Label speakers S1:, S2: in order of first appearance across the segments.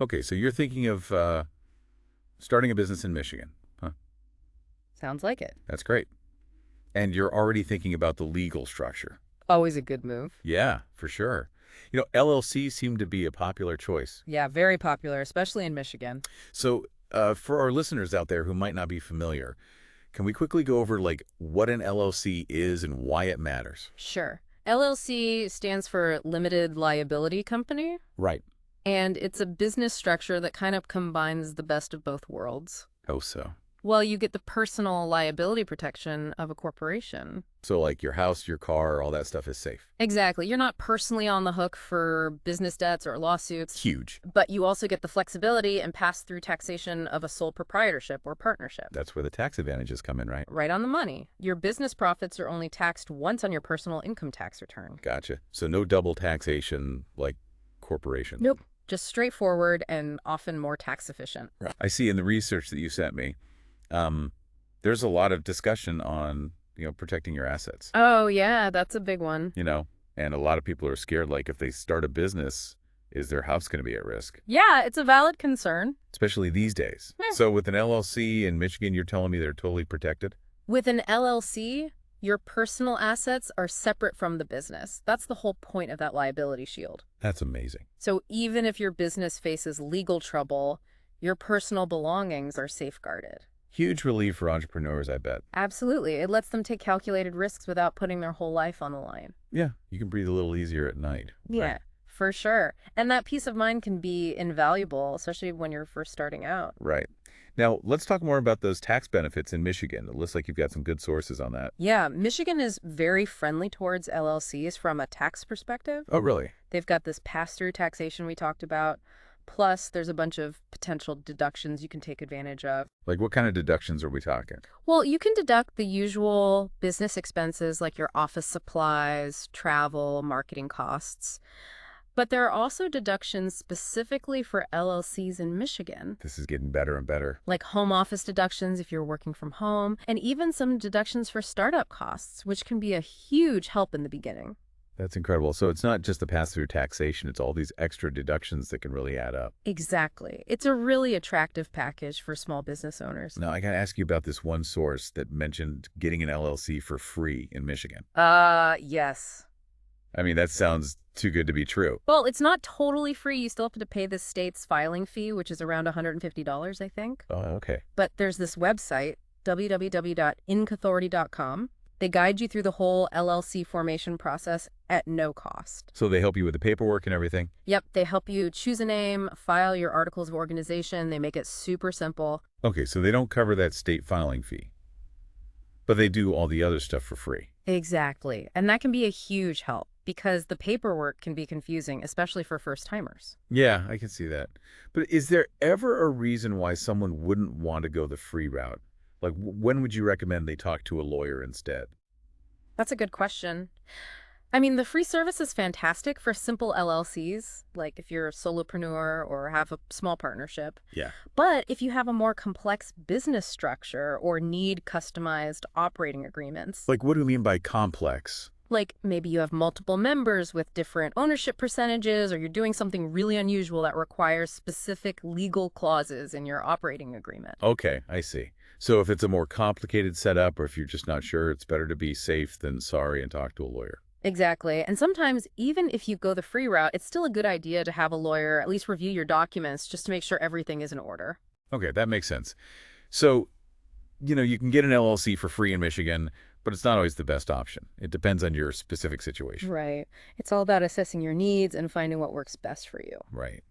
S1: Okay, so you're thinking of starting a business in Michigan, huh?
S2: Sounds like it.
S1: That's great. And you're already thinking about the legal structure.
S2: Always a good move.
S1: Yeah, for sure. LLCs seem to be a popular choice.
S2: Yeah, very popular, especially in Michigan.
S1: So for our listeners out there who might not be familiar, can we quickly go over like what an LLC is and why it matters?
S2: Sure. LLC stands for Limited Liability Company,
S1: Right.
S2: and it's a business structure that kind of combines the best of both worlds.
S1: Oh, so.
S2: Well, you get the personal liability protection of a corporation.
S1: So like your house, your car, all that stuff is safe.
S2: Exactly. You're not personally on the hook for business debts or lawsuits,
S1: Huge.
S2: but you also get the flexibility and pass-through taxation of a sole proprietorship or partnership.
S1: That's where the tax advantages come in, right?
S2: Right on the money. Your business profits are only taxed once on your personal income tax return.
S1: Gotcha. So no double taxation like corporations.
S2: Nope. Just straightforward and often more tax efficient.
S1: Right. I see in the research that you sent me, there's a lot of discussion on, protecting your assets,
S2: Oh, yeah, that's a big one.
S1: and a lot of people are scared, like if they start a business, is their house going to be at risk?
S2: Yeah, it's a valid concern.
S1: Especially these days.
S2: Hmm.
S1: So with an LLC in Michigan, you're telling me they're totally protected?
S2: With an LLC, your personal assets are separate from the business. That's the whole point of that liability shield.
S1: That's amazing.
S2: So even if your business faces legal trouble, your personal belongings are safeguarded.
S1: Huge relief for entrepreneurs, I bet.
S2: Absolutely. It lets them take calculated risks without putting their whole life on the line.
S1: Yeah, you can breathe a little easier at night.
S2: Yeah,
S1: Right.
S2: for sure. And that peace of mind can be invaluable, especially when you're first starting out.
S1: Right. Now, let's talk more about those tax benefits in Michigan. It looks like you've got some good sources on that.
S2: Yeah, Michigan is very friendly towards LLCs from a tax perspective.
S1: Oh, really?
S2: They've got this pass-through taxation we talked about. Plus, there's a bunch of potential deductions you can take advantage of.
S1: Like what kind of deductions are we talking?
S2: Well, you can deduct the usual business expenses like your office supplies, travel, marketing costs. But there are also deductions specifically for LLCs in Michigan,
S1: This is getting better and better.
S2: like home office deductions if you're working from home, and even some deductions for startup costs, which can be a huge help in the beginning.
S1: That's incredible. So it's not just the pass-through taxation, it's all these extra deductions that can really add up.
S2: Exactly. It's a really attractive package for small business owners.
S1: Now, I got to ask you about this one source that mentioned getting an LLC for free in Michigan.
S2: Yes.
S1: I mean, that sounds too good to be true.
S2: Well, it's not totally free. You still have to pay the state's filing fee, which is around $150, I think.
S1: Oh, okay.
S2: But there's this website, www.incauthority.com. They guide you through the whole LLC formation process at no cost.
S1: So they help you with the paperwork and everything?
S2: Yep, they help you choose a name, file your articles of organization. They make it super simple.
S1: Okay, so they don't cover that state filing fee, but they do all the other stuff for free.
S2: Exactly. And that can be a huge help because the paperwork can be confusing, especially for first-timers.
S1: Yeah, I can see that. But is there ever a reason why someone wouldn't want to go the free route? Like, when would you recommend they talk to a lawyer instead?
S2: That's a good question. I mean, the free service is fantastic for simple LLCs, like if you're a solopreneur or have a small partnership.
S1: Yeah.
S2: But if you have a more complex business structure or need customized operating agreements,
S1: Like, what do you mean by complex?
S2: like maybe you have multiple members with different ownership percentages, or you're doing something really unusual that requires specific legal clauses in your operating agreement.
S1: Okay, I see. So if it's a more complicated setup or if you're just not sure, it's better to be safe than sorry and talk to a lawyer.
S2: Exactly. And sometimes, even if you go the free route, it's still a good idea to have a lawyer at least review your documents just to make sure everything is in order.
S1: Okay, that makes sense. So, you can get an LLC for free in Michigan, but it's not always the best option. It depends on your specific situation.
S2: Right. It's all about assessing your needs and finding what works best for you.
S1: Right.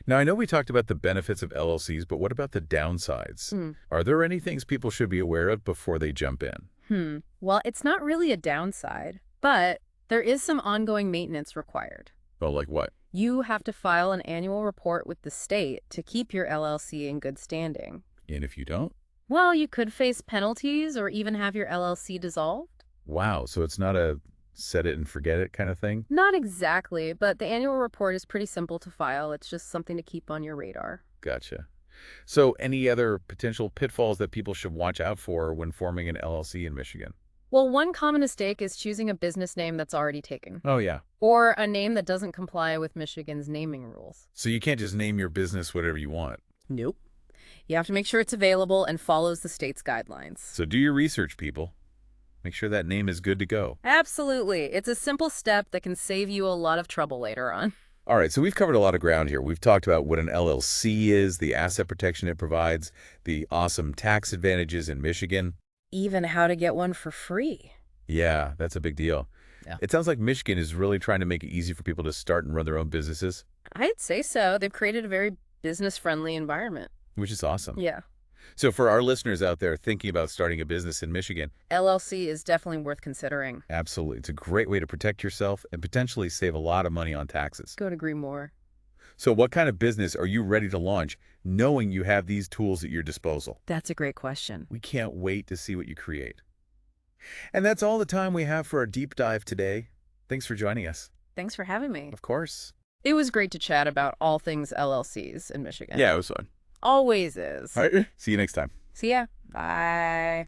S1: Now, I know we talked about the benefits of LLCs, but what about the downsides? Are there any things people should be aware of before they jump in?
S2: Well, it's not really a downside, but there is some ongoing maintenance required.
S1: Oh, like what?
S2: You have to file an annual report with the state to keep your LLC in good standing.
S1: And if you don't?
S2: Well, you could face penalties or even have your LLC dissolved.
S1: Wow, so it's not a set it and forget it kind of thing?
S2: Not exactly, but the annual report is pretty simple to file. It's just something to keep on your radar.
S1: Gotcha. So any other potential pitfalls that people should watch out for when forming an LLC in Michigan?
S2: Well, one common mistake is choosing a business name that's already taken,
S1: Oh, yeah.
S2: or a name that doesn't comply with Michigan's naming rules.
S1: So you can't just name your business whatever you want.
S2: Nope. You have to make sure it's available and follows the state's guidelines.
S1: So do your research, people. Make sure that name is good to go.
S2: Absolutely. It's a simple step that can save you a lot of trouble later on.
S1: All right, so we've covered a lot of ground here. We've talked about what an LLC is, the asset protection it provides, the awesome tax advantages in Michigan.
S2: Even how to get one for free.
S1: Yeah, that's a big deal.
S2: Yeah.
S1: It sounds like Michigan is really trying to make it easy for people to start and run their own businesses,
S2: I'd say so. They've created a very business-friendly environment.
S1: which is awesome.
S2: Yeah.
S1: So for our listeners out there thinking about starting a business in Michigan,
S2: LLC is definitely worth considering.
S1: absolutely. It's a great way to protect yourself and potentially save a lot of money on taxes.
S2: Couldn't agree more.
S1: So what kind of business are you ready to launch knowing you have these tools at your disposal?
S2: That's a great question.
S1: We can't wait to see what you create. And that's all the time we have for our deep dive today. Thanks for joining us.
S2: Thanks for having me.
S1: Of course.
S2: It was great to chat about all things LLCs in Michigan.
S1: Yeah, it was fun.
S2: Always is.
S1: All right. See you next time.
S2: See ya. Bye.